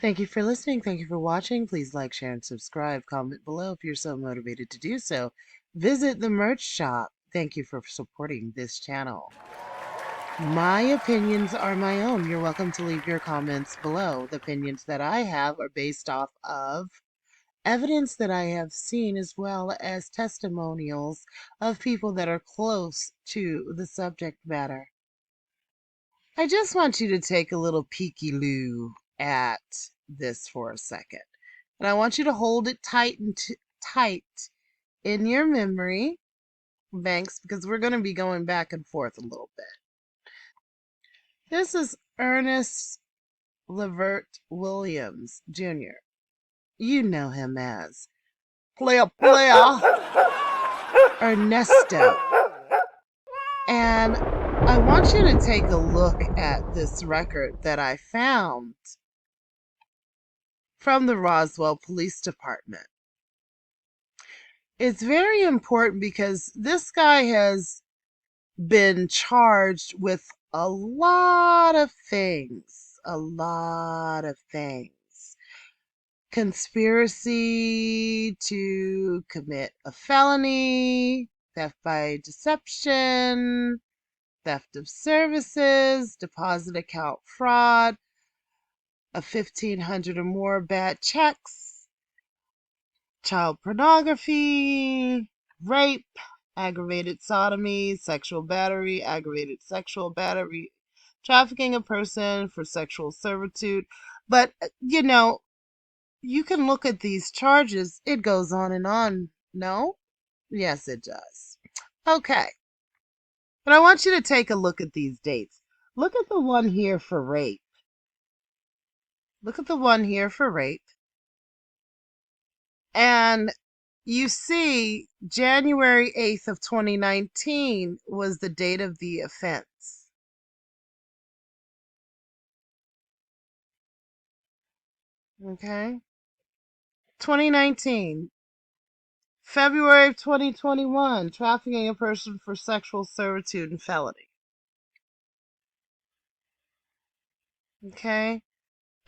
Thank you for listening. Thank you for watching. Please like, share, and subscribe. Comment below if you're so motivated to do so. Visit the merch shop. Thank you for supporting this channel. My opinions are my own. You're welcome to leave your comments below. The opinions that I have are based off of evidence that I have seen as well as testimonials of people that are close to the subject matter. I just want you to take a little peeky-loo at this for a second. And I want you to hold it tight in your memory banks because we're going to be going back and forth a little bit. This is Ernest Levert Williams Jr. You know him as Playa Ernesto. And I want you to take a look at this record that I found from the Roswell Police Department. It's very important because this guy has been charged with a lot of things. A lot of things. Conspiracy to commit a felony, theft by deception, theft of services, deposit account fraud, of 1,500 or more bad checks, child pornography, rape, aggravated sodomy, sexual battery, aggravated sexual battery, trafficking a person for sexual servitude. But, you can look at these charges. It goes on and on. No? Yes, it does. Okay. But I want you to take a look at these dates. Look at the one here for rape. Look at the one here for rape. And you see January 8th of 2019 was the date of the offense. Okay? 2019. February of 2021, trafficking a person for sexual servitude and felony. Okay?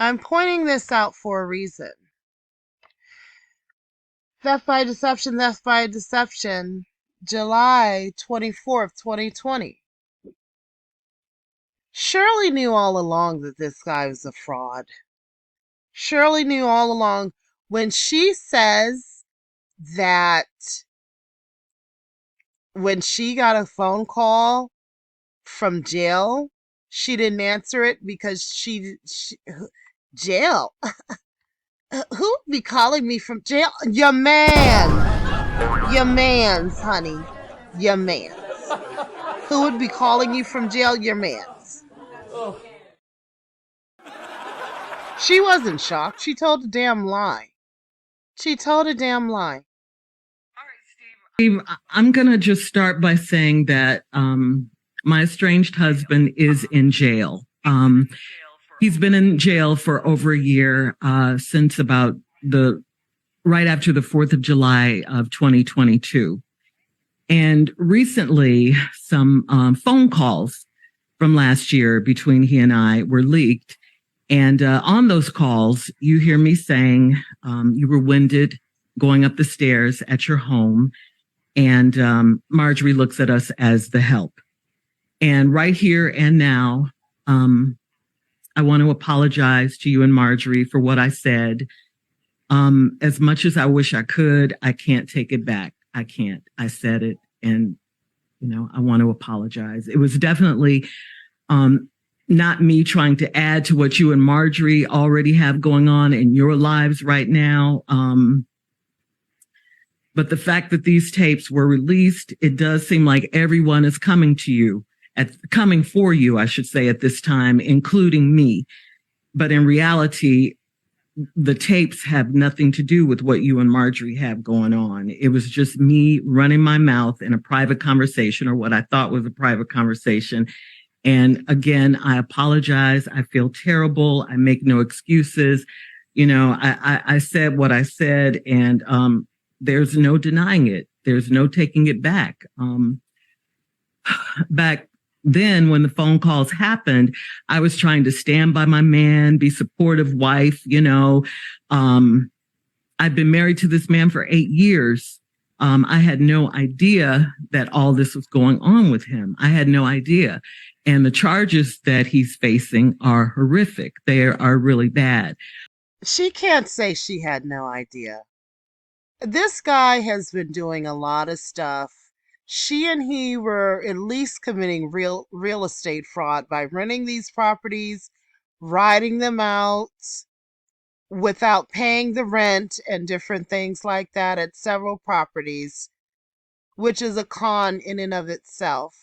I'm pointing this out for a reason. Theft by deception, July 24th, 2020. Shirley knew all along that this guy was a fraud. Shirley knew all along when she says that when she got a phone call from jail, she didn't answer it because jail. Who'd be calling me from jail? Your man. Your man's, honey. Your man's. Who would be calling you from jail? Your man's. She wasn't shocked. She told a damn lie. She told a damn lie. Steve, I'm going to just start by saying that my estranged husband is in jail. He's been in jail for over a year since about right after the 4th of July of 2022. And recently, some phone calls from last year between he and I were leaked. And on those calls, you hear me saying you were winded going up the stairs at your home. And Marjorie looks at us as the help. And right here and now, I want to apologize to you and Marjorie for what I said. As much as I wish I could, I can't take it back. I can't. I said it, and I want to apologize. It was definitely not me trying to add to what you and Marjorie already have going on in your lives right now. But the fact that these tapes were released, it does seem like everyone is coming for you, I should say, at this time, including me. But in reality, the tapes have nothing to do with what you and Marjorie have going on. It was just me running my mouth in a private conversation, or what I thought was a private conversation. And again, I apologize. I feel terrible. I make no excuses. I said what I said, and there's no denying it. There's no taking it back. Back then when the phone calls happened, I was trying to stand by my man, be supportive wife, I've been married to this man for 8 years. I had no idea that all this was going on with him. I had no idea. And the charges that he's facing are horrific. They are really bad. She can't say she had no idea. This guy has been doing a lot of stuff. She and he were at least committing real estate fraud by renting these properties, writing them out without paying the rent and different things like that at several properties, which is a con in and of itself.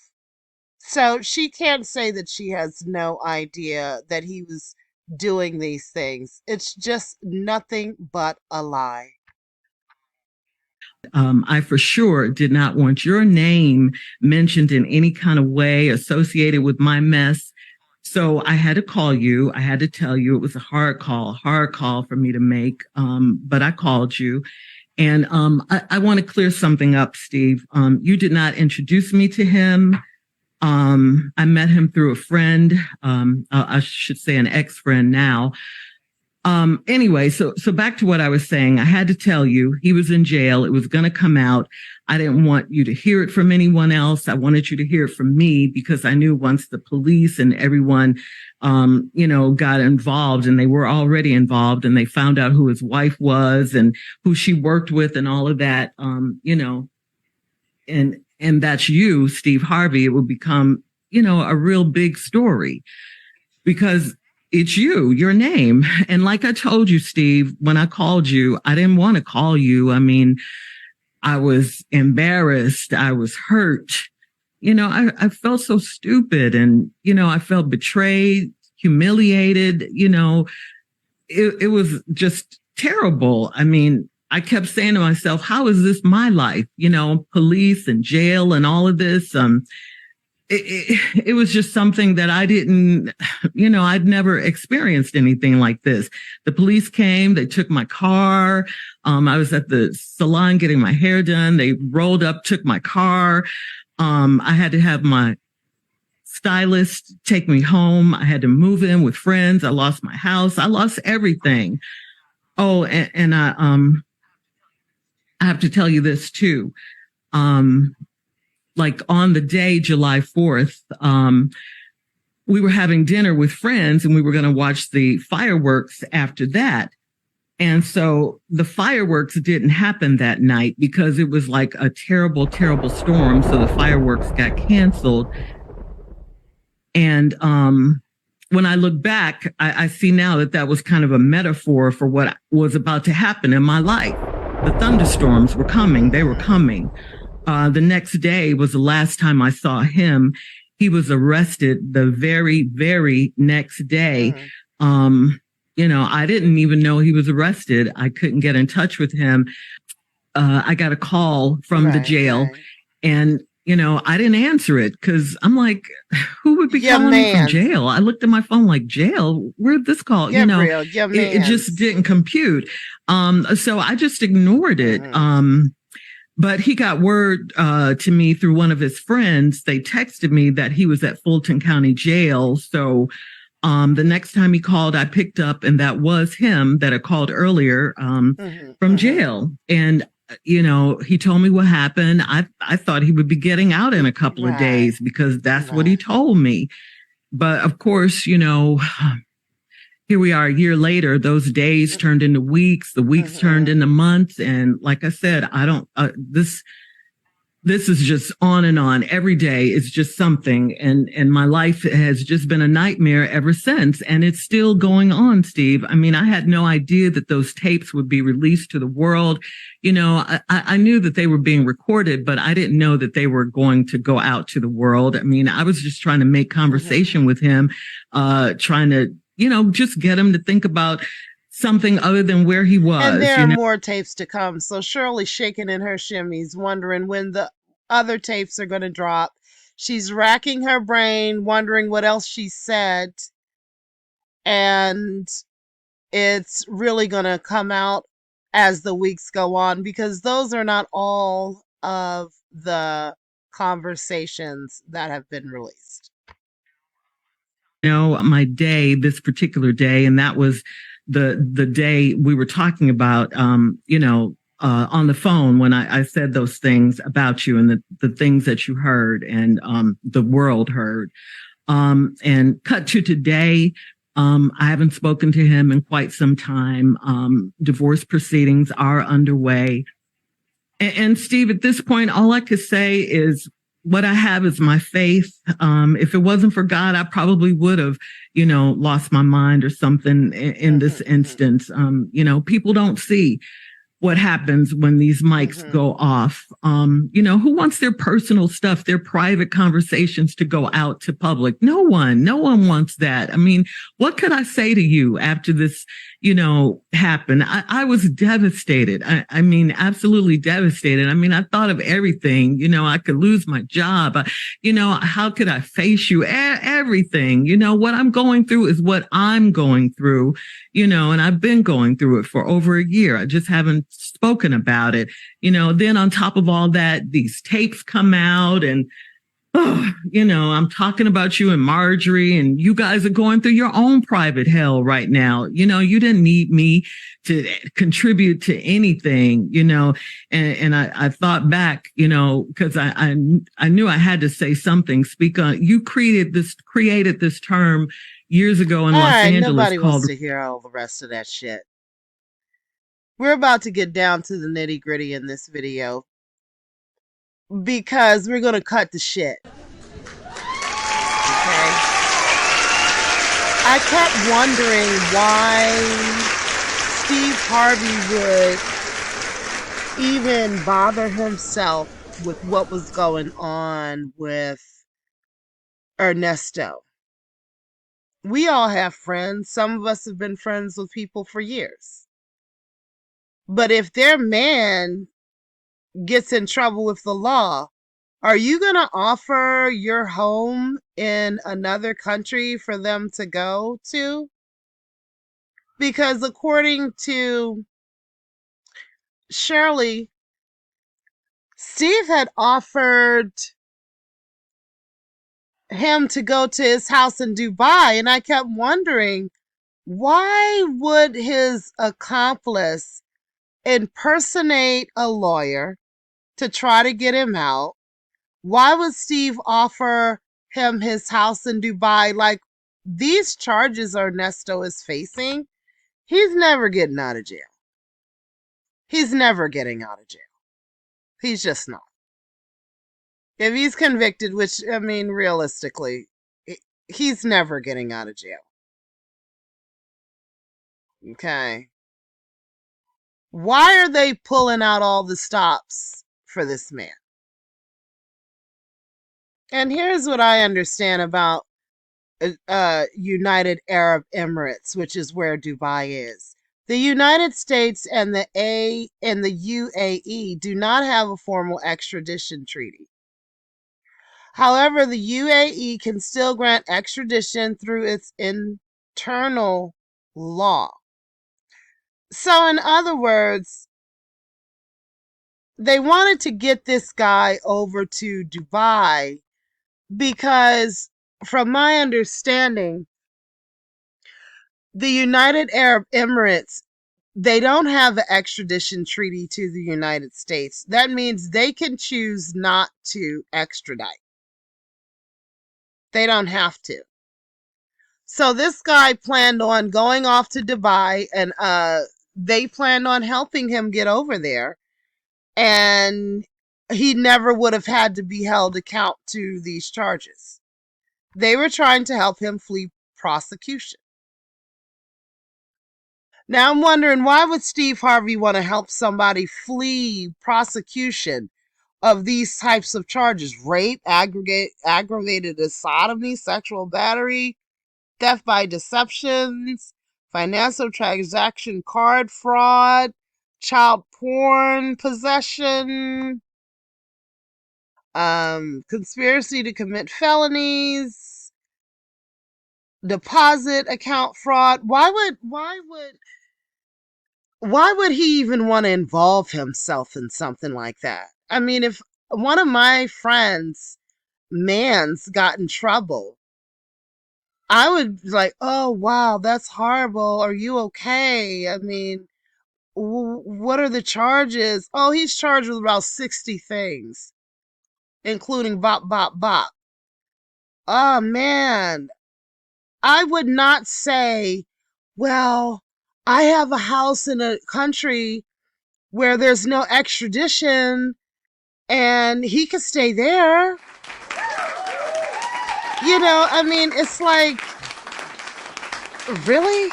So she can't say that she has no idea that he was doing these things. It's just nothing but a lie. I for sure did not want your name mentioned in any kind of way associated with my mess. So I had to call you. I had to tell you it was a hard call for me to make. But I called you. And I want to clear something up, Steve. You did not introduce me to him. I met him through a friend. I should say an ex-friend now. Anyway, so back to what I was saying. I had to tell you he was in jail. It was going to come out. I didn't want you to hear it from anyone else. I wanted you to hear it from me because I knew once the police and everyone, got involved, and they were already involved, and they found out who his wife was and who she worked with and all of that, and that's you, Steve Harvey, it would become, a real big story because it's your name. And like I told you, Steve, when I called you, I didn't want to call you. I mean, I was embarrassed. I was hurt. I felt so stupid, and, I felt betrayed, humiliated. It was just terrible. I mean, I kept saying to myself, how is this my life? Police and jail and all of this. It was just something that I didn't, I'd never experienced anything like this. The police came, they took my car. I was at the salon getting my hair done. They rolled up, took my car. I had to have my stylist take me home. I had to move in with friends. I lost my house. I lost everything. Oh, and I have to tell you this too. Like on the day, July 4th, we were having dinner with friends and we were going to watch the fireworks after that. And so the fireworks didn't happen that night because it was like a terrible, terrible storm. So the fireworks got canceled. And when I look back, I see now that was kind of a metaphor for what was about to happen in my life. The thunderstorms were coming. They were coming. The next day was the last time I saw him. He was arrested the very, very next day. I didn't even know he was arrested. I couldn't get in touch with him. I got a call from the jail, and, I didn't answer it because I'm like, who would be calling me from jail? I looked at my phone like, jail? Where'd this call? It just didn't compute. So I just ignored it. But he got word to me through one of his friends. They texted me that he was at Fulton County Jail. So the next time he called, I picked up, and that was him that I called earlier from jail. And, he told me what happened. I thought he would be getting out in a couple of days because that's what he told me. But of course, here we are a year later. Those days turned into weeks. The weeks turned into months. And like I said, I don't, this is just on and on. Every day is just something. And my life has just been a nightmare ever since. And it's still going on, Steve. I mean, I had no idea that those tapes would be released to the world. I knew that they were being recorded, but I didn't know that they were going to go out to the world. I mean, I was just trying to make conversation with him, trying to, just get him to think about something other than where he was. And there are more tapes to come. So Shirley's shaking in her shimmies, wondering when the other tapes are going to drop. She's racking her brain, wondering what else she said. And it's really going to come out as the weeks go on, because those are not all of the conversations that have been released? My day, this particular day, and that was the day we were talking about, on the phone when I said those things about you and the things that you heard and the world heard. And cut to today, I haven't spoken to him in quite some time. Divorce proceedings are underway. And Steve, at this point, all I could say is what I have is my faith. If it wasn't for God, I probably would have, lost my mind or something in this instance. People don't see what happens when these mics go off. Who wants their personal stuff, their private conversations to go out to public? No one wants that. I mean, what could I say to you after this, happened? I was devastated. I mean, absolutely devastated. I mean, I thought of everything, I could lose my job. How could I face you? Everything, what I'm going through is what I'm going through, and I've been going through it for over a year. I just haven't spoken about it. Then on top of all that, these tapes come out and, I'm talking about you and Marjorie, and you guys are going through your own private hell right now. You didn't need me to contribute to anything, and I thought back, because I knew I had to say something, speak on. You created this term years ago in Los Angeles. Nobody wants to hear all the rest of that shit. We're about to get down to the nitty gritty in this video because we're going to cut the shit. Okay? I kept wondering why Steve Harvey would even bother himself with what was going on with Ernesto. We all have friends. Some of us have been friends with people for years. But if their man gets in trouble with the law, are you going to offer your home in another country for them to go to? Because according to Shirley, Steve had offered him to go to his house in Dubai, and I kept wondering, why would his accomplice impersonate a lawyer to try to get him out? Why would Steve offer him his house in Dubai? Like, these charges Ernesto is facing, he's never getting out of jail. He's never getting out of jail. He's just not. If he's convicted, which, I mean, realistically, he's never getting out of jail. Okay. Why are they pulling out all the stops for this man? And here's what I understand about United Arab Emirates, which is where Dubai is. The United States and the UAE do not have a formal extradition treaty. However, the UAE can still grant extradition through its internal law. So, in other words, they wanted to get this guy over to Dubai because, from my understanding, the United Arab Emirates, they don't have an extradition treaty to the United States. That means they can choose not to extradite. They don't have to. So this guy planned on going off to Dubai, and they planned on helping him get over there. And he never would have had to be held account to these charges. They were trying to help him flee prosecution. Now I'm wondering, why would Steve Harvey want to help somebody flee prosecution of these types of charges? Rape, aggravated sodomy, sexual battery, theft by deceptions, financial transaction card fraud, child porn possession, conspiracy to commit felonies, deposit account fraud. Why would he even want to involve himself in something like that? I mean, if one of my friends, mans, got in trouble, I would like, oh wow, that's horrible. Are you okay? I mean, what are the charges? Oh, he's charged with about 60 things, including bop, bop, bop. Oh man, I would not say, well, I have a house in a country where there's no extradition and he could stay there. I mean, it's like, really?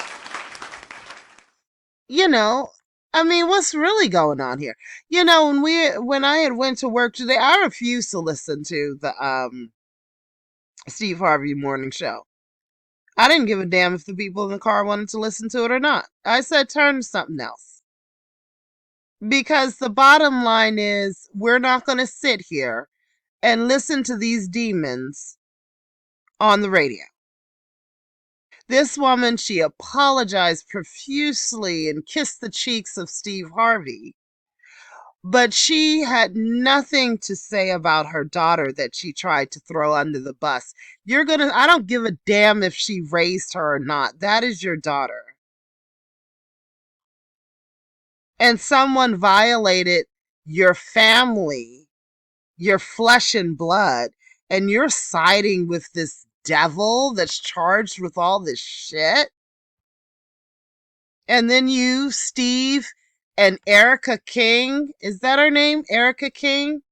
You know, I mean, what's really going on here? When I had went to work today, I refused to listen to the Steve Harvey morning show. I didn't give a damn if the people in the car wanted to listen to it or not. I said turn to something else. Because the bottom line is we're not going to sit here and listen to these demons on the radio. This woman, she apologized profusely and kissed the cheeks of Steve Harvey, but she had nothing to say about her daughter that she tried to throw under the bus. I don't give a damn if she raised her or not. That is your daughter. And someone violated your family, your flesh and blood, and you're siding with this devil that's charged with all this shit. And then you, Steve, and Erica King, is that her name? Erica King?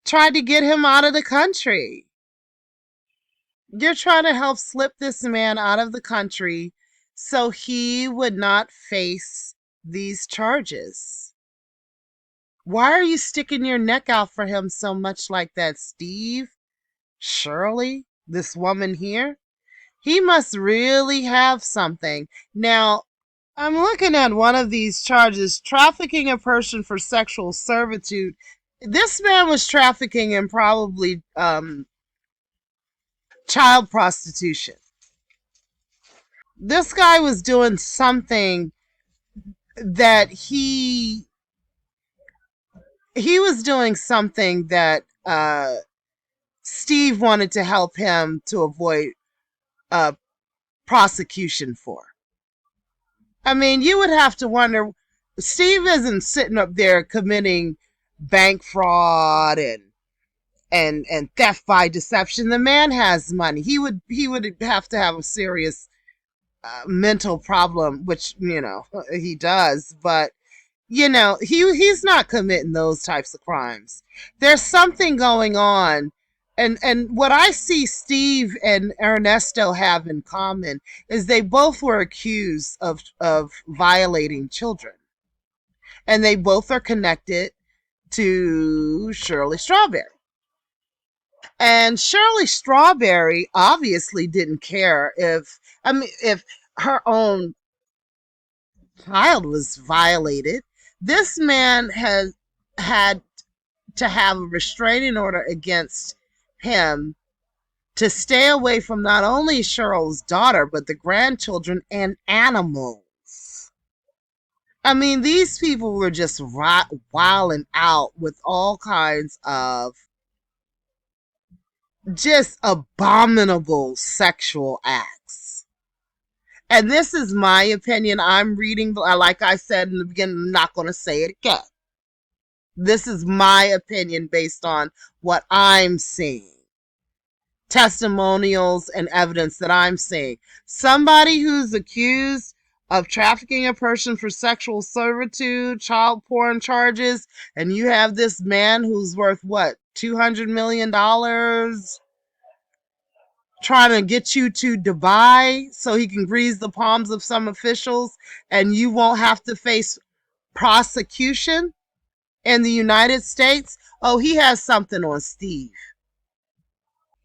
Tried to get him out of the country. You're trying to help slip this man out of the country so he would not face these charges. Why are you sticking your neck out for him so much like that, Steve? Shirley, this woman here? He must really have something. Now, I'm looking at one of these charges, trafficking a person for sexual servitude. This man was trafficking in probably child prostitution. This guy was doing something that he was doing something that Steve wanted to help him to avoid prosecution for. I mean, you would have to wonder, Steve isn't sitting up there committing bank fraud and theft by deception. The man has money. He would have to have a serious mental problem, which he does, but he's not committing those types of crimes. There's something going on. And what I see Steve and Ernesto have in common is they both were accused of violating children. And they both are connected to Shirley Strawberry. And Shirley Strawberry obviously didn't care if her own child was violated. This man has had to have a restraining order against him to stay away from not only Cheryl's daughter, but the grandchildren and animals. I mean, these people were just wilding out with all kinds of just abominable sexual acts. And this is my opinion. I'm reading, like I said in the beginning, I'm not going to say it again. This is my opinion based on what I'm seeing. Testimonials and evidence that I'm seeing. Somebody who's accused of trafficking a person for sexual servitude, child porn charges, and you have this man who's worth what, $200 million trying to get you to Dubai so he can grease the palms of some officials and you won't have to face prosecution in the United States. Oh, he has something on Steve.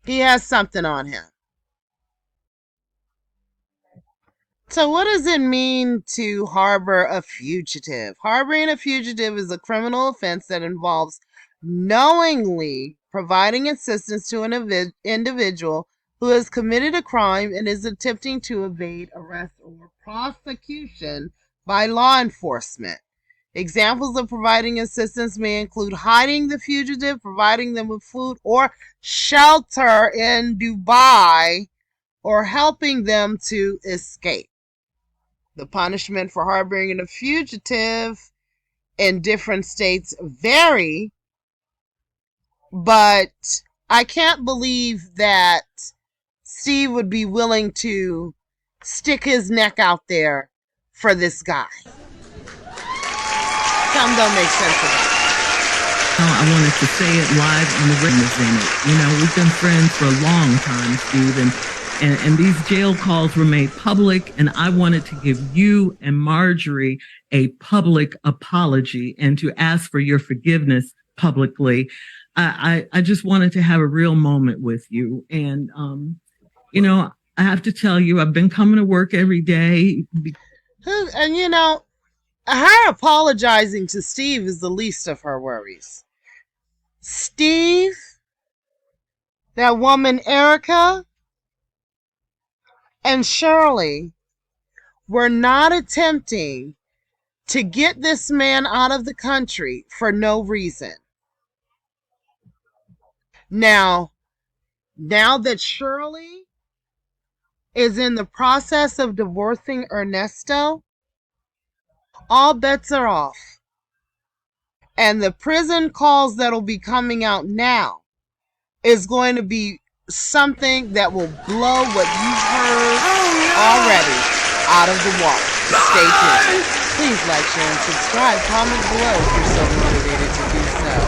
He has something on him. So what does it mean to harbor a fugitive? Harboring a fugitive is a criminal offense that involves knowingly providing assistance to an individual who has committed a crime and is attempting to evade arrest or prosecution by law enforcement. Examples of providing assistance may include hiding the fugitive, providing them with food or shelter in Dubai, or helping them to escape. The punishment for harboring a fugitive in different states vary, but I can't believe that Steve would be willing to stick his neck out there for this guy. Something don't make sense about it. I wanted to say it live on the radio. You know, we've been friends for a long time, Steve, and these jail calls were made public, and I wanted to give you and Marjorie a public apology and to ask for your forgiveness publicly. I just wanted to have a real moment with you. And, you know, I have to tell you, I've been coming to work every day. And, you know, her apologizing to Steve is the least of her worries. Steve, that woman Erica, and Shirley were not attempting to get this man out of the country for no reason. Now that Shirley is in the process of divorcing Ernesto, all bets are off. And the prison calls that'll be coming out now is going to be something that will blow what you've heard already out of the water. Stay tuned. Please like, share, and subscribe. Comment below if you're so motivated to do so.